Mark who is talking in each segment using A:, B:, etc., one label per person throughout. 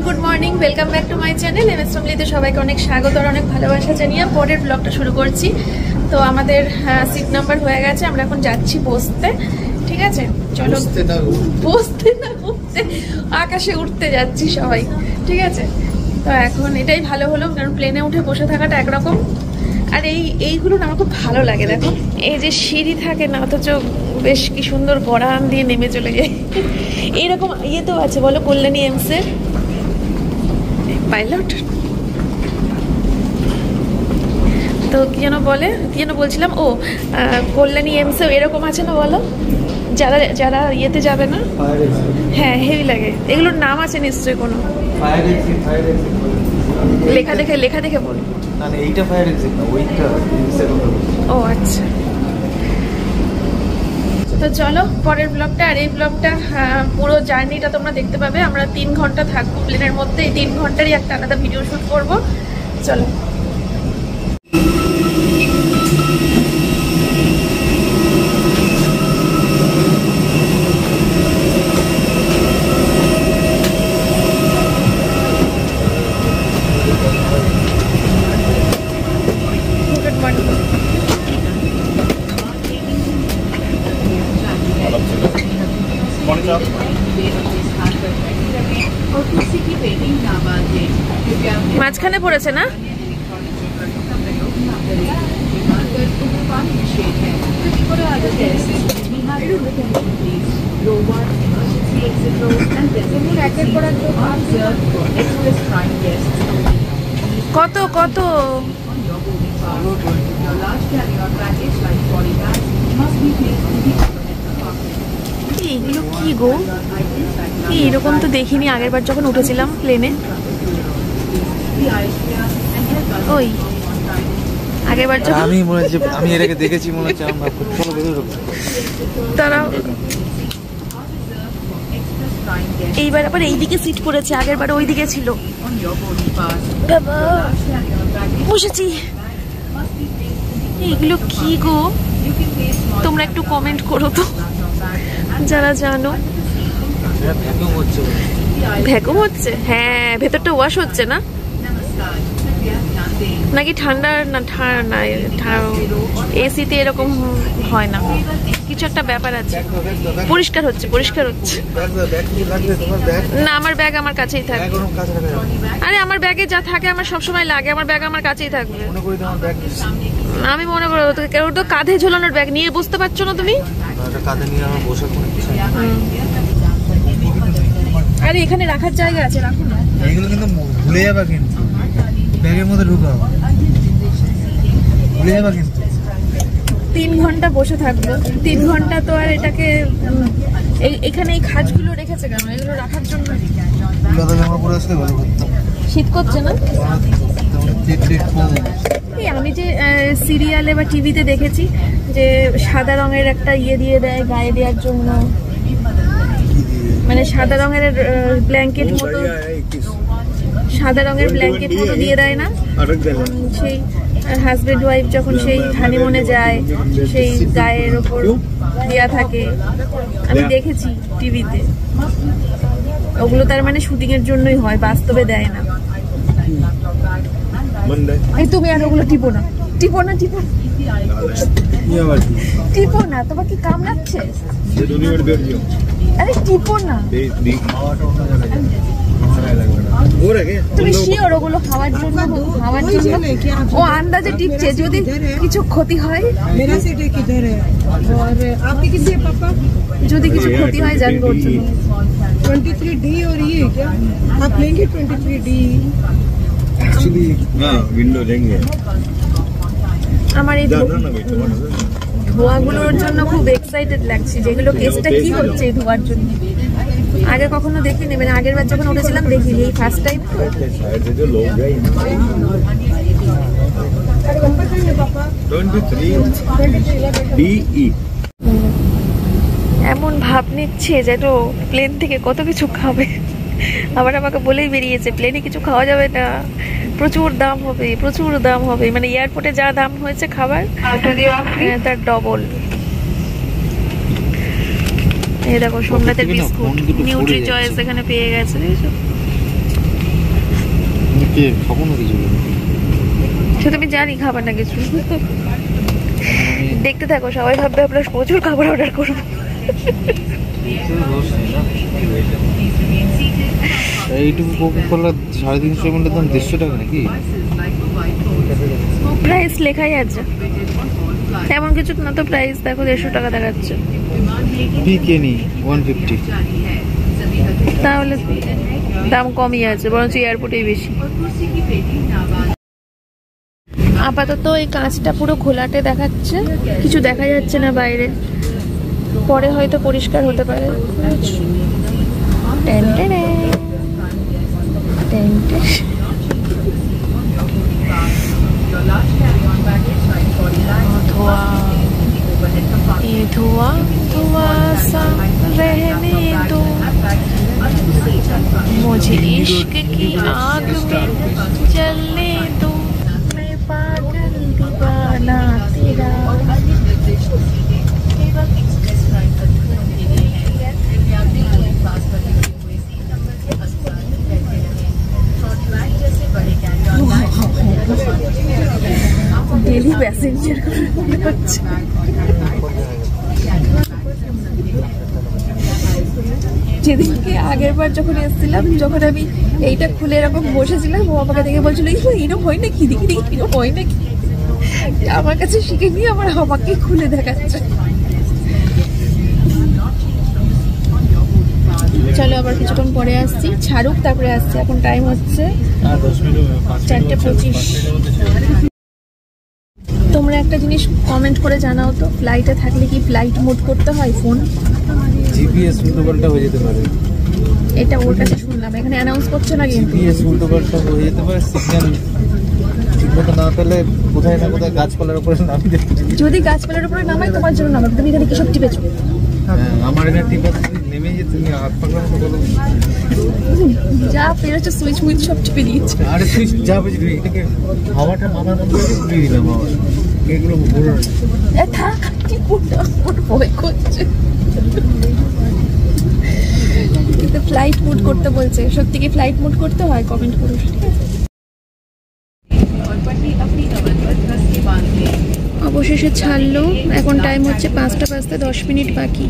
A: Good morning, welcome back to my channel MS ফ্যামিলিতে সবাইকে অনেক স্বাগত আর অনেক ভালোবাসা জানিয়ে পরের ব্লগটা শুরু করছি। তো আমাদের সিট নাম্বার হয়ে গেছে, আমরা এখন যাচ্ছি বসতে। ঠিক আছে, চলো বসতে না উঠতে, আকাশে উঠতে যাচ্ছি সবাই। ঠিক আছে, তো এখন এটাই ভালো হলো, কারণ প্লেনে উঠে বসে থাকাটা একরকম, আর এইগুলো না আমার খুব ভালো লাগে। দেখো এই যে সিঁড়ি থাকে না, অথচ বেশ কি সুন্দর গড়ান দিয়ে নেমে চলে যায়। এইরকম ইয়েতেও আছে বলো, কল্যাণী এমসের পাইলট। তো কি যেন বলে, কি যেন বলছিলাম, ও কল্যাণী এমসেও এরকম আছে না বলো, যারা যারা ইয়েতে যাবে না। হ্যাঁ, হেভি লাগে। এগুলোর নাম আছে নিশ্চয়ই কোনো, লেখা দেখে বল। ও আচ্ছা, তো চলো পরের ব্লগটা। আর এই ব্লগটা পুরো জার্নিটা তোমরা দেখতে পাবে। আমরা 3 ঘন্টা থাকবো প্লেনের মধ্যে, এই 3 ঘন্টারই একটা আলাদা ভিডিও শুট করবো। চলো। Good morning. মাঝখানে পড়েছে না? কত কত এগুলো কি গো, এরকম তো দেখিনি আগের বার যখন উঠেছিলাম প্লেনে। ওই আগের বার যখন
B: আমি মনে হচ্ছে আমি এটাকে দেখেছি, মনে হচ্ছে আমি ভাবছি চলো বেরিয়ে যাবো।
A: তারা এইবার আবার এইদিকে সিট পড়েছে, আগের বার ওইদিকে ছিল। বাবা বসেছি। এগুলো কি গো, তোমরা একটু কমেন্ট করো তো যারা জানো। ভ্যাকুম হচ্ছে? হ্যাঁ, ভেতরটা ওয়াশ হচ্ছে না নাকি ঠান্ডা? না ঠান্ডা, এসিতে এরকম হয় না, কিছু একটা ব্যাপার আছে। পরিষ্কার হচ্ছে, পরিষ্কার হচ্ছে না। আমার ব্যাগ আমার কাছেই থাকে। আরে আমার ব্যাগে যা থাকে আমার সবসময় লাগে, আমার ব্যাগ আমার কাছেই থাকবে। আমি মনে করো কেউ তো কাঁধে ঝোলানোর ব্যাগ নিয়ে বুঝতে পারছো না তুমি? আরে এখানে রাখার জায়গা আছে, রাখো না।
B: এগুলো কিন্তু ভুলে যাবা, কিন্তু ব্যাগের মধ্যে ঢুকাও, ভুলে যাবা কিন্তু।
A: 3 ঘন্টা বসে থাকবো, 3 ঘন্টা তো। আর এটাকে এখানে এই খাঁজগুলো রেখেছে কেন? এগুলো রাখার জন্য। শীত করছে না? আমি যে সিরিয়ালে বা টিভিতে দেখেছি যে সাদা রঙের একটা ইয়ে দিয়ে দেয় গায়ে দেওয়ার জন্য, মানে সাদা রঙের ব্ল্যাঙ্কেট মতো, সাদা রঙের ব্ল্যাঙ্কেট মতো দিয়ে দেয় না? সেই হাজবেন্ড ওয়াইফ যখন সেই হানিমুনে যায়, সেই গায়ের ওপর দেয়া থাকে, আমি দেখেছি টিভিতে। ওগুলো তার মানে শুটিং এর জন্যই হয়, বাস্তবে দেয় না। এই তুমি আর ওগুলো টিপো না, টিপো না, টিপো টিপো না। তোমার কি কামড়াচ্ছে? আরে টিপো না। তুমি শিওর ওগুলো খাওয়ার জন্য? ও আন্দাজে টিপছে, যদি কিছু ক্ষতি হয়, যদি কিছু ক্ষতি হয় জানবো ওর জন্য।
C: 23D और ये क्या आप लेंगे? 23D
B: एक्चुअली ना विंडो लेंगे।
A: আমার এই ধোঁয়াগুলোর জন্য খুব এক্সাইটেড লাগছে, যেগুলো কেসটা কি হচ্ছে এই ধোঁয়ার জন্য। আগে কখনো দেখিনি, মানে আগের বার যখন উঠেছিলাম দেখিনি, এই ফার্স্ট টাইম। এমন ভাব নিচ্ছে যেন প্লেন থেকে কত কিছু খাবে। আবার আমাকে বলেই বেরিয়েছে প্লেনে কিছু খাওয়া যাবে না, প্রচুর দাম হবে, প্রচুর দাম হবে। মানে এয়ারপোর্টে যা দাম হয়েছে খাবার তার ডবল। এই দেখো সোমনাথের বিস্কুট নিউট্রি চয়েস এখানে পেয়ে গেছে, দেখেছো? সে তুমি জানি খাবার না কিছু। দেখতে থাকো, সবাই ভাববে আমরা প্রচুর খাবার অর্ডার করবো।
B: এইটুকু কোকা-কোলা 350 ml দাম 150 টাকা নাকি?
A: প্রাইস লেখাই আছে, এমন কিছু না তো। প্রাইস দেখো 150 টাকা দেখাচ্ছে।
B: পিকেনি 150।
A: তাহলে দাম কমই আছে, বরঞ্চ এয়ারপোর্টেই বেশি। আপাতত এই কাঁচটা পুরো ঘোলাটে দেখাচ্ছে, কিছু দেখা যাচ্ছে না বাইরে, পরে হয়তো পরিষ্কার হতে পারে। धुआ धुआ सा रहने दो, मुझे इश्क की आग में जलने दो, मैं पागल दीवाना तेरा। डेली पैसेंजर যেদিনকে আগের বার যখন এসেছিলাম, যখন আমি এইটা খুলে এরকম বসেছিলাম, ও আমাকে দেখে বলছিল এরকম হয় নাকি, দেখি দেখি এরকম হয় নাকি। আমার কাছে শিখে নিয়ে আমার আমাকে খুলে দেখাচ্ছে। চলো আবার কিছুক্ষণ পরে আসছি, ছাড়ুক তারপরে আসছি। এখন টাইম হচ্ছে 4:25। তোমরা একটা জিনিস কমেন্ট করে জানাও তো, ফ্লাইটে থাকলে কি ফ্লাইট মোড করতে হয় ফোন?
B: জিপিএস উল্টোপাল্টা হয়ে যেতে পারে।
A: এটা ওর কাছে শুনলাম, এখানে অ্যানাউন্স করছে না কিন্তু।
B: জিপিএস উল্টোপাল্টা হয়ে যেতে পারে, সিগন্যাল ঠিকমতো না পেলে কোথায় না কোথায় গাছপালার উপরে নামিয়ে দেবে।
A: যদি গাছপালার উপরে নামাই তোমার জন্য নামাবে, তুমি এখানে কি সব টিপেছো?
B: আমার এখানে টিপে নেমে যে তুমি হাত পাকড়ার মতো বলো,
A: যা পেরেছো সুইচ মুইচ সব টিপে দিয়েছো।
B: আরে সুইচ যা বুঝলি, এটাকে হাওয়াটা মাথার মধ্যে ঘুরিয়ে দিলাম। আমার এগুলো বড়
A: থাক, কি করতে আমার ভয় করছে। কিন্তু ফ্লাইট মোড করতে বলছে, সত্যি কি ফ্লাইট মোড করতে হয়? কমেন্ট করো, ঠিক আছে? অবশেষে ছাড়লো, এখন টাইম হচ্ছে 5টা বাজতে 10 মিনিট বাকি।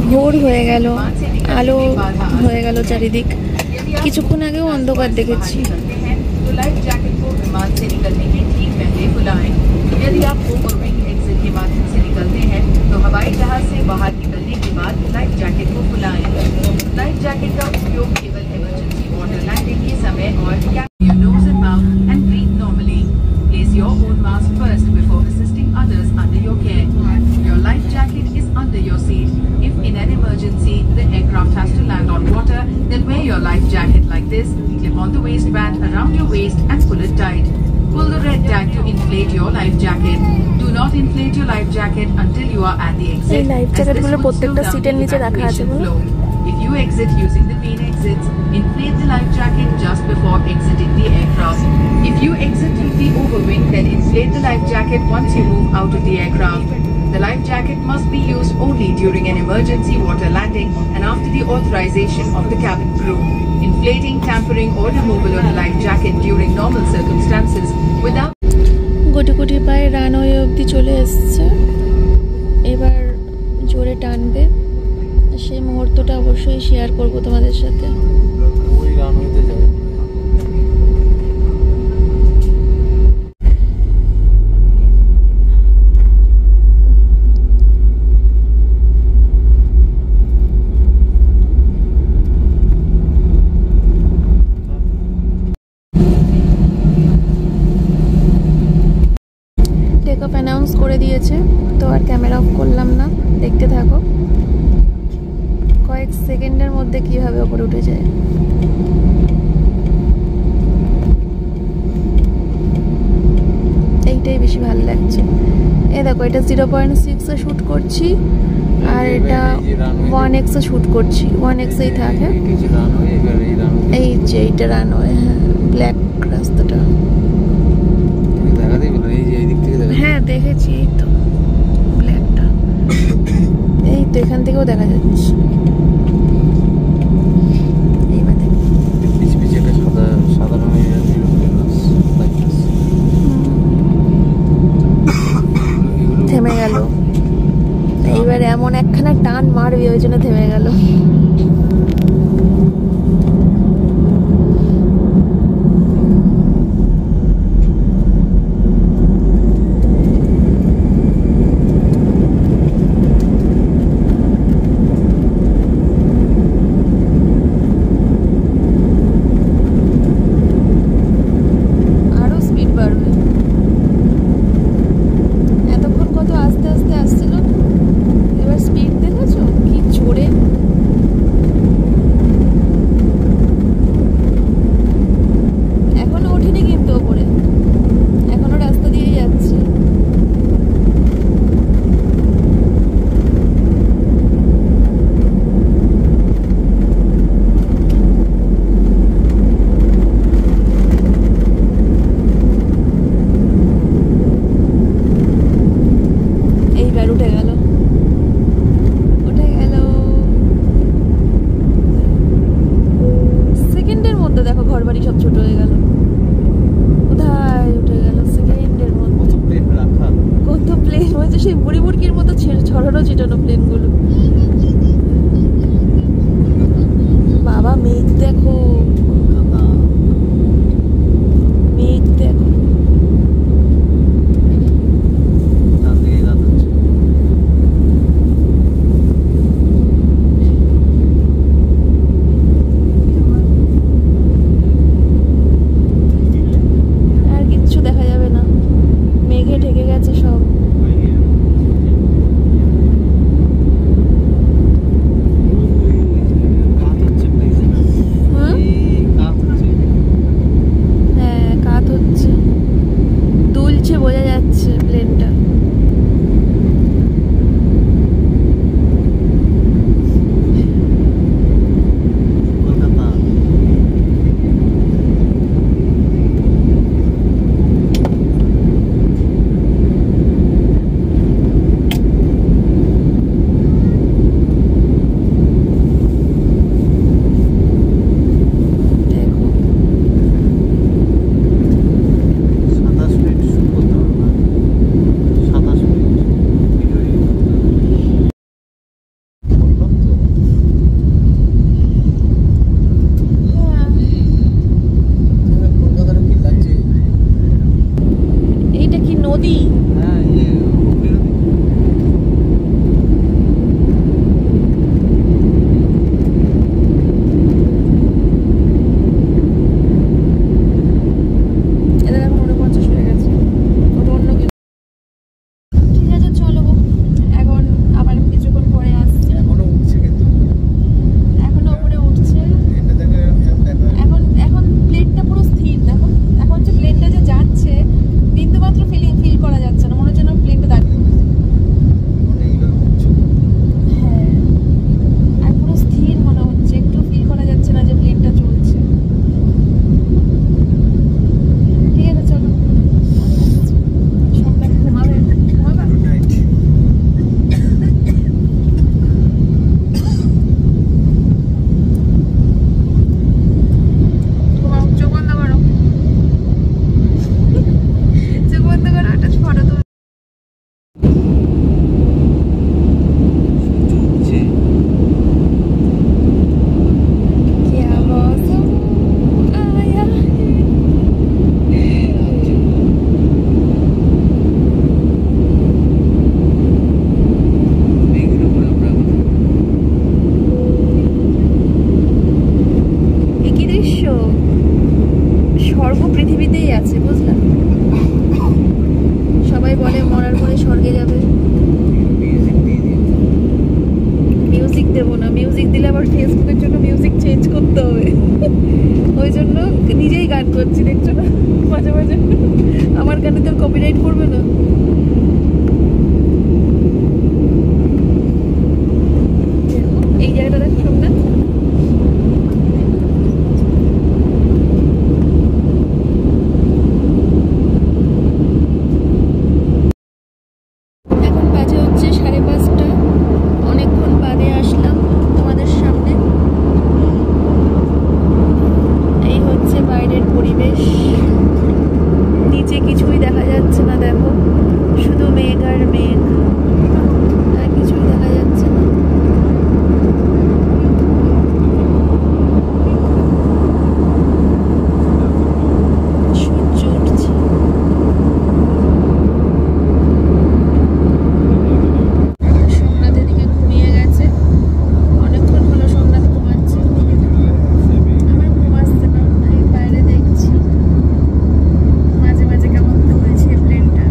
A: ভোর হয়ে গেল, আলো হয়ে গেল চারিদিক। কিছুক্ষণ আগেও অন্ধকার দেখেছি। यदि आप ओवरविंग एग्जिट के माध्यम से निकलते हैं तो हवाई जहाज से बाहर निकलने के बाद लाइफ जैकेट को खुलाएं। लाइफ जैकेट का उपयोग केवल इमरजेंसी वाटर लैंडिंग के समय और your nose and mouth and breathe normally. Place your own mask first before assisting others under your care. Your life jacket is under your seat. If in an emergency the aircraft has to land on water, then wear your life jacket like this. Clip on the waistband around your waist and pull it tight. Pull the red tag to inflate your life jacket. Do not inflate your life jacket until you are at the exit. এই life জ্যাকেটগুলো প্রত্যেকটা সিটের নিচে রাখা আছে বলো। If you exit using the main exits, inflate the life jacket just before exiting the aircraft. If you exit through the overwing, then inflate the life jacket once you move out of the aircraft. The life jacket must be used only during an emergency water landing and after the authorization of the cabin crew. Inflating, tampering or removal of the life jacket during normal circumstances without গুটি গুটি পায়ে runway অবধি চলে এসছে, এবার জোরে টানবে। সেই মুহূর্তটা অবশ্যই শেয়ার করব তোমাদের সাথে।
B: ওই রানওয়েতে যাবে।
A: অ্যানাউন্স করে দিয়েছে, তো আর ক্যামেরা অফ করলাম না, দেখতে থাকো কয়েক সেকেন্ডের মধ্যে কিভাবে ওপরে উঠে যায়। এইটাই বেশি ভালো লাগছে। এই দেখো, এটা 0.6 শুট করছি আর এটা 1x শুট করছি। 1x-এই থাকে। এই যে এইটা রানওয়ে, হ্যাঁ, ব্ল্যাক রাস্তাটা। হ্যাঁ দেখেছি, গাছগুলোও দেখা যাচ্ছে। এইবারে
B: পিছে পিছে একটা সাদা রঙের
A: থেমে গেল। এইবারে এমন একখানা টান মারবে, ওই জন্য থেমে গেল। আরো স্পিড বাড়বে। এতক্ষণ কত আস্তে আস্তে আসছিল, এবার স্পিড দেখেছো কি জোরে। এখনো ওঠেনি কিন্তু ওপরে, এখনো রাস্তা দিয়ে যাচ্ছে। এইবার উঠে গেল, উঠে গেল। সেকেন্ডের মধ্যে দেখো ঘর বাড়ি সব ছোট হয়ে গেল। কোথায় উঠে গেল সেকেন্ডের মধ্যে।
B: প্লেন রাখা,
A: কত প্লেন হয়েছে, সেই বুড়ি বুড়কির মতো ছড়ানো ছিটানো প্লেনগুলো। বাবা মেঘ দেখো, মেঘ দেখো।
B: ডান দিকে রাত হচ্ছে।
A: আর কিচ্ছু দেখা যাবে না, মেঘে ঢেকে গেছে সব।
B: কাত হচ্ছে প্লেন,
A: হুম?
B: কাত হচ্ছে।
A: হ্যাঁ কাত হচ্ছে, দুলছে বোঝা যাচ্ছে প্লেনটা।
B: কলকাতা
A: দেখো
B: 27 মিনিট শুট করতে হবে না, 27 মিনিট ভিডিও এডিট করতে হবে। বললাম তো কলকাতার কি লাগছে।
A: এইটা কি নদী?
B: হ্যাঁ
A: এদের এখন 49 হয়ে গেছে, ওটা অন্য কিছু। ঠিক আছে চলো, এখন আবার কিছুক্ষণ পরে আসছি।
B: এখনো উঠছে কিন্তু
A: এখনো উপরে উঠছে।
B: এটা দেখে
A: এখন এখন প্লেনটা পুরো স্থির দেখো। এখন যে প্লেনটা যে যাচ্ছে বিন্দু মাত্র ফিল করা যাচ্ছে না, মনে হচ্ছে না প্লেনটা দাঁড়িয়ে।
B: এইভাবে উঠছে।
A: হ্যাঁ আর পুরো স্থির মনে হচ্ছে, একটু ফিল করা যাচ্ছে না যে প্লেনটা চলছে। ঠিক আছে চলো, সবাই ঘুমাবে। ঘুমাবা?
B: Good night.
A: ঘুমাও, চোখ বন্ধ করো, চোখ বন্ধ করো, একটা ফটো তুলো।
B: উঠছে
A: क्या मौसम आया है।
B: মেঘের উপরে আমরা
A: একই দৃশ্য সর্বপৃথিবীতেই আছে, বুঝলা? সবাই বলে মরার পরে স্বর্গে যাবে।
B: মিউজিক দিয়ে দিই।
A: মিউজিক দেবো না, মিউজিক দিলে আবার ফেসবুকের জন্য মিউজিক চেঞ্জ করতে হবে। ওই জন্য নিজেই গান করছি, দেখছো না মাঝে মাঝে। আমার গানে তো কপিরাইট করবে না। এই জায়গাটা দেখ সামনে, এখন বাজে হচ্ছে 5:30। অনেকক্ষণ বাদে দেখা যাচ্ছে না, দেখো শুধু মেঘ আর মেঘ, আর কিছুই দেখা যাচ্ছে না। সূর্য উঠছে। সোমনাথ এদিকে ঘুমিয়ে গেছে, অনেকক্ষণ হলো সোমনাথ ঘুমাচ্ছে। আমার ঘুম আসছে না, আমি বাইরে দেখছি মাঝে মাঝে কেমন তো হয়েছে প্লেনটা।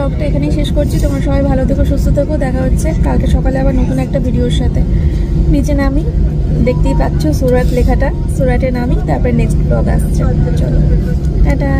A: ব্লগটা এখানেই শেষ করছি। তোমরা সবাই ভালো থেকো, সুস্থ থেকো। দেখা হচ্ছে কালকে সকালে আবার নতুন একটা ভিডিওর সাথে। নিচে নামি, দেখতেই পাচ্ছ সুরাট লেখাটা, সুরাটে নামি, তারপরে নেক্সট ব্লগ আসছে। চলো টাটা।